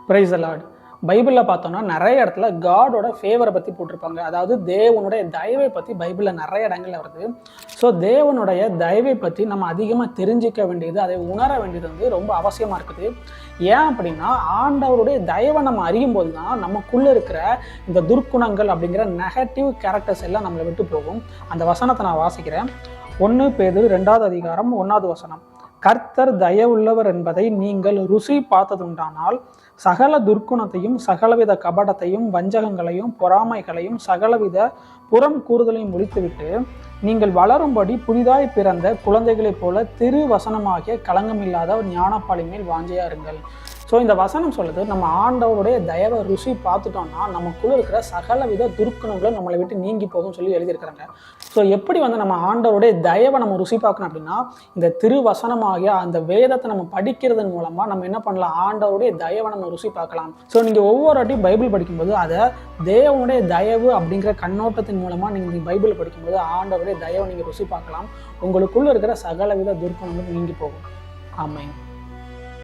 Praise the Lord. பைபிளில் பார்த்தோம்னா நிறைய இடத்துல காடோட ஃபேவரை பற்றி போட்டிருப்பாங்க. அதாவது தேவனுடைய தயவை பற்றி பைபிளில் நிறைய இடங்கள்ல வருது. ஸோ தேவனுடைய தயவை பற்றி நம்ம அதிகமாக தெரிஞ்சிக்க வேண்டியது, அதை உணர வேண்டியது வந்து ரொம்ப அவசியமாக இருக்குது. ஏன் அப்படின்னா, ஆண்டவருடைய தயவை நம்ம அறியும் போது தான் நமக்குள்ளே இருக்கிற இந்த துர்க்குணங்கள் அப்படிங்கிற நெகட்டிவ் கேரக்டர்ஸ் எல்லாம் நம்மளை விட்டு போகும். அந்த வசனத்தை நான் வாசிக்கிறேன். 1 பேதுரு 2வது அதிகாரம் 1வது வசனம். கர்த்தர் தயவுள்ளவர் என்பதை நீங்கள் ருசி பார்த்ததுண்டானால் சகல துர்க்குணத்தையும் சகலவித கபடத்தையும் வஞ்சகங்களையும் பொறாமைகளையும் சகலவித புறம் கூறுதலையும் ஒழித்துவிட்டு நீங்கள் வளரும்படி புதிதாய் பிறந்த குழந்தைகளைப் போல திரு வசனமாகிய களங்கமில்லாத ஞானப்பாலி மேல் வாஞ்சையா இருங்கள். ஸோ இந்த வசனம் சொல்லுது, நம்ம ஆண்டவருடைய தயவை ருசி பார்த்துட்டோம்னா நமக்குள்ள இருக்கிற சகலவித துர்க்குணங்களும் நம்மளை விட்டு நீங்கி போகும் சொல்லி எழுதியிருக்கிறாங்க. ஸோ எப்படி வந்து நம்ம ஆண்டவருடைய தயவை நம்ம ருசி பார்க்கணும் அப்படின்னா, இந்த திருவசனமாகிய அந்த வேதத்தை நம்ம படிக்கிறதன் மூலமா நம்ம என்ன பண்ணலாம், ஆண்டவருடைய தயவை நம்ம ருசி பார்க்கலாம். ஸோ நீங்கள் ஒவ்வொரு வாட்டியும் பைபிள் படிக்கும்போது அதை தேவனுடைய தயவு அப்படிங்கிற கண்ணோட்டத்தின் மூலமா நீங்கள் பைபிள் படிக்கும்போது ஆண்டவருடைய தயவை நீங்கள் ருசி பார்க்கலாம். உங்களுக்குள்ள இருக்கிற சகலவித துர்க்குணங்களும் நீங்கி போகும். ஆமென்.